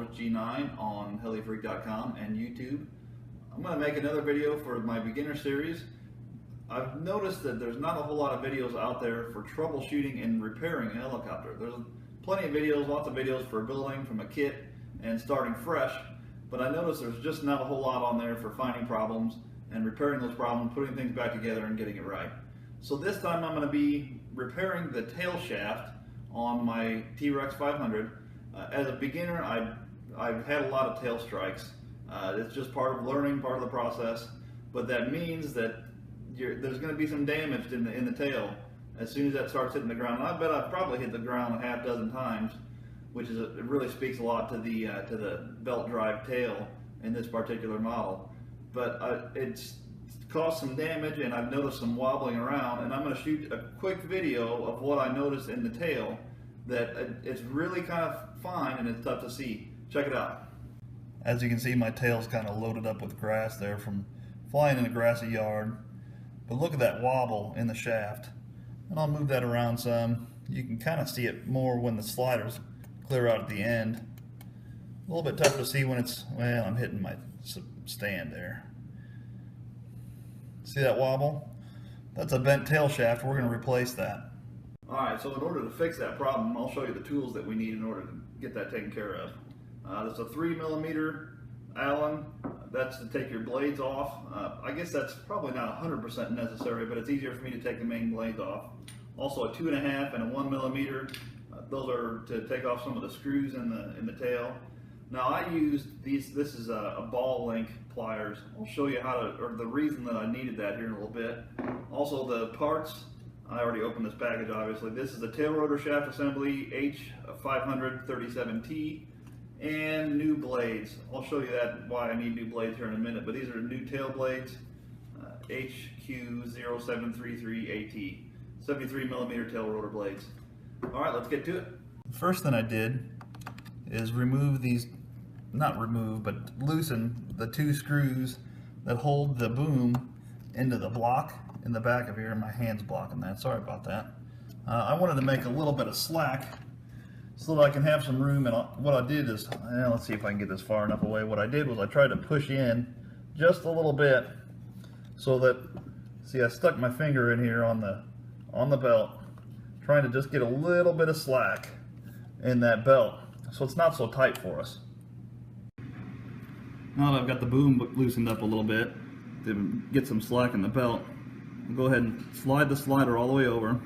with G9 on helifreak.com and YouTube. I'm going to make another video for my beginner series. I've noticed that there's not a whole lot of videos out there for troubleshooting and repairing a helicopter. There's plenty of videos, lots of videos for building from a kit and starting fresh, but I noticed there's just not a whole lot on there for finding problems and repairing those problems, putting things back together and getting it right. So this time I'm going to be repairing the tail shaft on my T-Rex 500. As a beginner, I've had a lot of tail strikes. It's just part of learning, part of the process, but that means that there's going to be some damage in the tail as soon as that starts hitting the ground. And I bet I've probably hit the ground a half dozen times, which is it really speaks a lot to the belt drive tail in this particular model. But it's caused some damage, and I've noticed some wobbling around, and I'm going to shoot a quick video of what I noticed in the tail that it's really kind of fine and it's tough to see. Check it out. As you can see, my tail's kind of loaded up with grass there from flying in a grassy yard. But look at that wobble in the shaft. And I'll move that around some. You can kind of see it more when the sliders clear out at the end. A little bit tougher to see when it's, well, I'm hitting my stand there. See that wobble? That's a bent tail shaft. We're going to replace that. Alright, so in order to fix that problem, I'll show you the tools that we need in order to get that taken care of. There's a 3mm Allen. That's to take your blades off. I guess that's probably not 100% necessary, but it's easier for me to take the main blades off. Also a 2.5 and a 1mm. Those are to take off some of the screws in the tail. Now I used these. This is a ball link pliers. I'll show you how to, or the reason that I needed that here in a little bit. Also the parts. I already opened this package, obviously. This is the tail rotor shaft assembly H537T and new blades. I'll show you that why I need new blades here in a minute. But these are new tail blades, HQ0733AT, 73mm tail rotor blades. All right, let's get to it. The first thing I did is remove these, not remove, but loosen the two screws that hold the boom into the block in the back of here. My hand's blocking that, sorry about that. I wanted to make a little bit of slack so that I can have some room, and what I did is, let's see if I can get this far enough away. What I did was I tried to push in just a little bit so that, see, I stuck my finger in here on the belt, trying to just get a little bit of slack in that belt so it's not so tight for us. Now that I've got the boom loosened up a little bit to get some slack in the belt, I'll go ahead and slide the slider all the way over.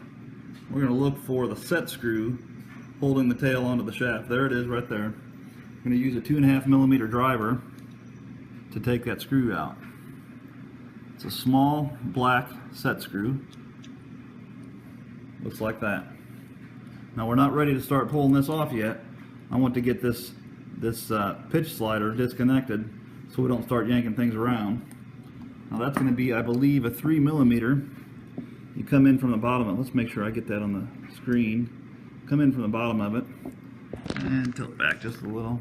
We're going to look for the set screw holding the tail onto the shaft. There it is right there. I'm going to use a 2.5mm driver to take that screw out. It's a small black set screw. Looks like that. Now we're not ready to start pulling this off yet. I want to get this pitch slider disconnected so we don't start yanking things around. Now that's going to be, I believe, a 3mm. You come in from the bottom of it. Let's make sure I get that on the screen. Come in from the bottom of it and tilt back just a little.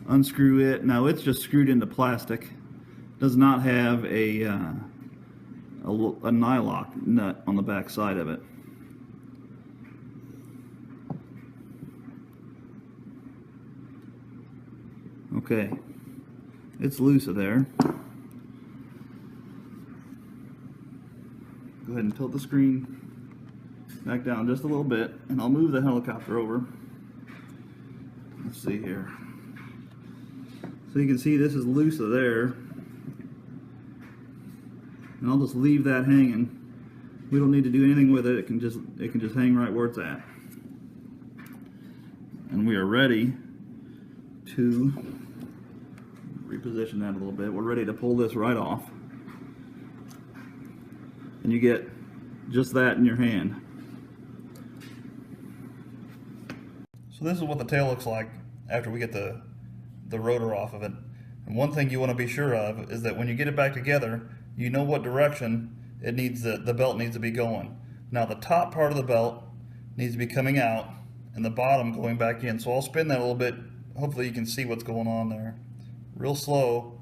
Unscrew it. Now it's just screwed into plastic. Does not have a nylock nut on the back side of it. Okay, it's loose there. Go ahead and tilt the screen back down just a little bit, and I'll move the helicopter over. Let's see here. So you can see this is loose there. And I'll just leave that hanging. We don't need to do anything with it. It can just hang right where it's at. And we are ready to reposition that a little bit. We're ready to pull this right off. And you get just that in your hand. So this is what the tail looks like after we get the rotor off of it. And one thing you want to be sure of is that when you get it back together, you know what direction it needs the belt needs to be going. Now the top part of the belt needs to be coming out and the bottom going back in. So I'll spin that a little bit. Hopefully you can see what's going on there. Real slow.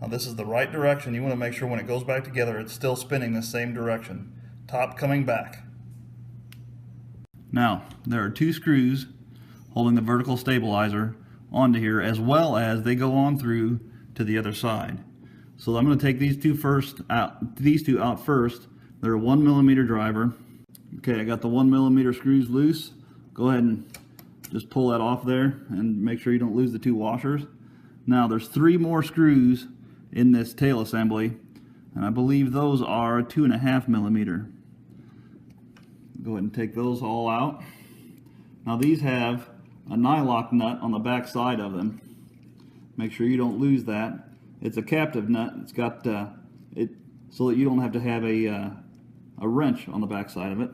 Now this is the right direction. You want to make sure when it goes back together it's still spinning the same direction. Top coming back. Now, there are 2 screws holding the vertical stabilizer onto here, as well as they go on through to the other side. So I'm going to take these two out first. They're a 1mm driver. Okay, I got the 1mm screws loose. Go ahead and just pull that off there and make sure you don't lose the 2 washers. Now there's 3 more screws in this tail assembly, and I believe those are 2.5mm. Go ahead and take those all out. Now these have a nylock nut on the back side of them. Make sure you don't lose that. It's a captive nut. It's got it so that you don't have to have a wrench on the back side of it.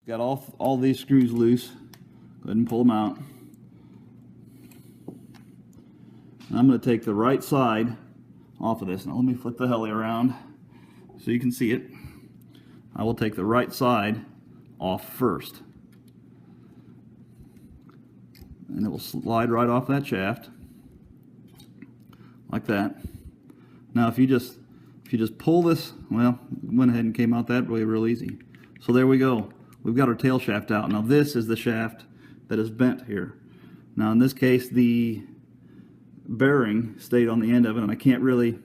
Got all these screws loose. Go ahead and pull them out. And I'm going to take the right side off of this. Now let me flip the heli around so you can see it. I will take the right side off first. And it will slide right off that shaft like that. Now if you just pull this, well, it went ahead and came out that way real easy. So there we go. We've got our tail shaft out. Now this is the shaft that is bent here. Now in this case the bearing stayed on the end of it, and I can't really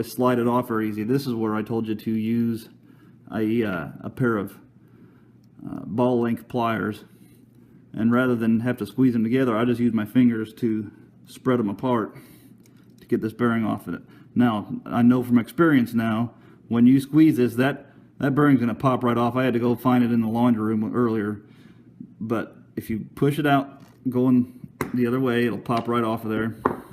slide it off very easy. This is where I told you to use a pair of ball length pliers, and rather than have to squeeze them together, I just use my fingers to spread them apart to get this bearing off of it. Now I know from experience now, when you squeeze this, that bearing's going to pop right off. I had to go find it in the laundry room earlier, but if you push it out going the other way, it'll pop right off of there and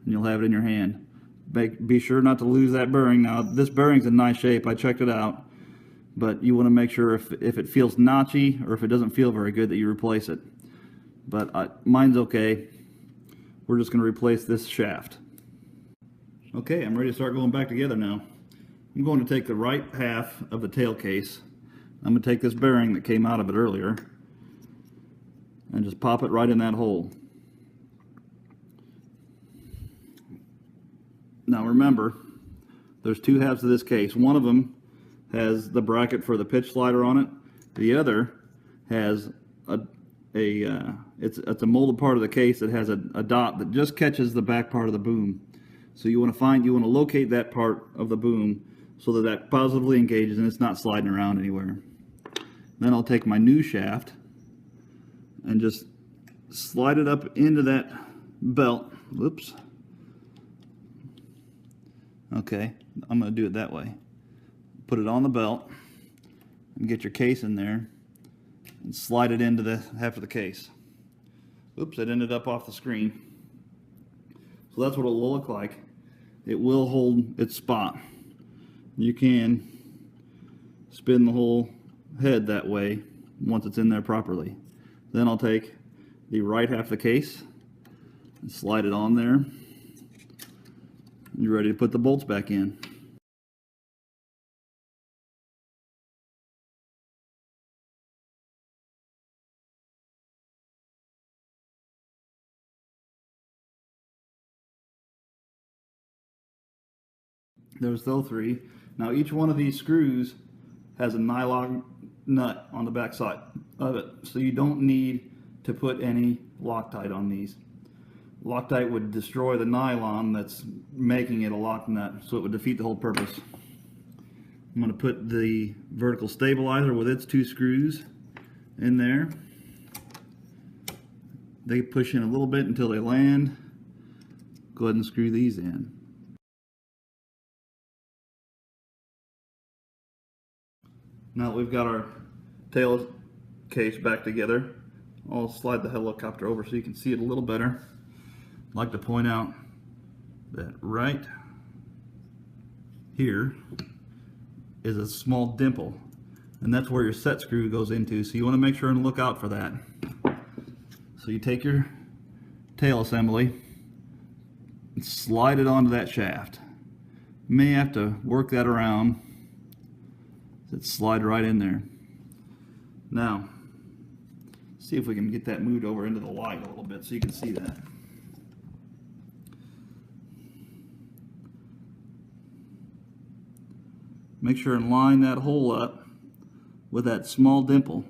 you'll have it in your hand. Be sure not to lose that bearing. Now this bearing's in nice shape, I checked it out, but you want to make sure if it feels notchy or if it doesn't feel very good that you replace it. But mine's okay. We're just going to replace this shaft. Okay, I'm ready to start going back together now. I'm going to take the right half of the tail case. I'm going to take this bearing that came out of it earlier and just pop it right in that hole. Now remember, there's 2 halves of this case. One of them has the bracket for the pitch slider on it. The other has it's a molded part of the case that has a dot that just catches the back part of the boom. So you want to locate that part of the boom so that positively engages and it's not sliding around anywhere. Then I'll take my new shaft and just slide it up into that belt. Whoops. Okay, I'm going to do it that way. Put it on the belt and get your case in there and slide it into the half of the case. Oops, it ended up off the screen. So that's what it will look like. It will hold its spot. You can spin the whole head that way once it's in there properly. Then I'll take the right half of the case and slide it on there. You're ready to put the bolts back in. There's those 3. Now each one of these screws has a nylon nut on the back side of it, so you don't need to put any Loctite on these. Loctite would destroy the nylon that's making it a lock nut, so it would defeat the whole purpose. I'm going to put the vertical stabilizer with its 2 screws in there. They push in a little bit until they land. Go ahead and screw these in. Now that we've got our tail case back together, I'll slide the helicopter over so you can see it a little better. I'd like to point out that right here is a small dimple, and that's where your set screw goes into, so you want to make sure and look out for that. So you take your tail assembly and slide it onto that shaft. You may have to work that around. It slide right in there. Now See if we can get that moved over into the light a little bit so you can see that. Make sure and line that hole up with that small dimple.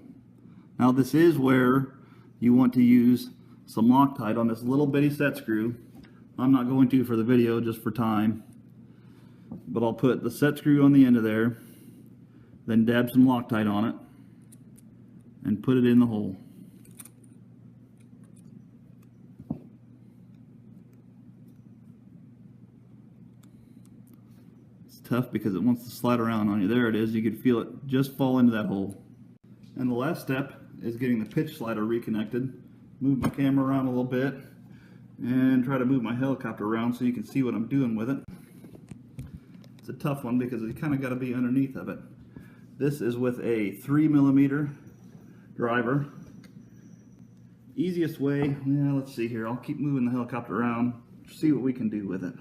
Now this is where you want to use some Loctite on this little bitty set screw. I'm not going to for the video just for time, but I'll put the set screw on the end of there, then dab some Loctite on it and put it in the hole. Tough because it wants to slide around on you. There it is. You can feel it just fall into that hole. And the last step is getting the pitch slider reconnected. Move my camera around a little bit and try to move my helicopter around so you can see what I'm doing with it. It's a tough one because you kind of got to be underneath of it. This is with a 3mm driver. Easiest way, yeah, let's see here. I'll keep moving the helicopter around, see what we can do with it.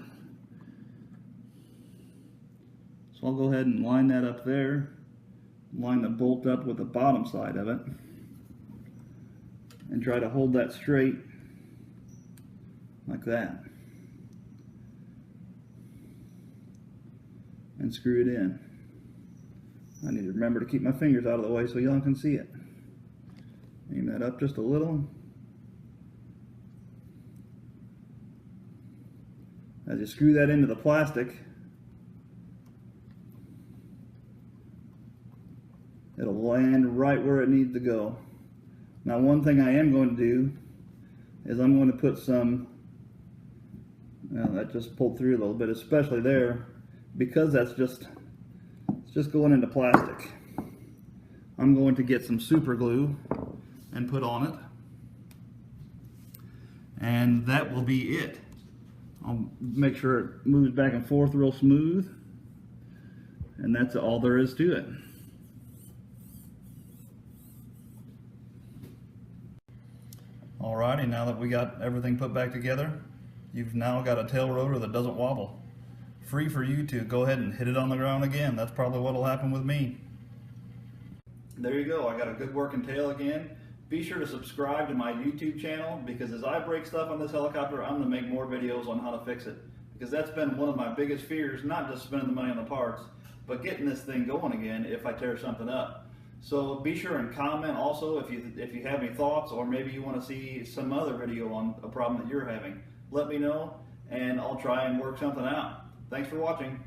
So I'll go ahead and line that up there, line the bolt up with the bottom side of it, and try to hold that straight like that. And screw it in. I need to remember to keep my fingers out of the way so y'all can see it. Aim that up just a little. As you screw that into the plastic, it'll land right where it needs to go. Now one thing I am going to do is I'm going to put some, well, that just pulled through a little bit, especially there, because it's just going into plastic. I'm going to get some super glue and put on it, and that will be it. I'll make sure it moves back and forth real smooth, and that's all there is to it. Alrighty, now that we got everything put back together, you've now got a tail rotor that doesn't wobble. Free for you to go ahead and hit it on the ground again. That's probably what will happen with me. There you go, I got a good working tail again. Be sure to subscribe to my YouTube channel, because as I break stuff on this helicopter, I'm going to make more videos on how to fix it. Because that's been one of my biggest fears, not just spending the money on the parts, but getting this thing going again if I tear something up. So be sure and comment also if you have any thoughts, or maybe you want to see some other video on a problem that you're having. Let me know and I'll try and work something out. Thanks for watching.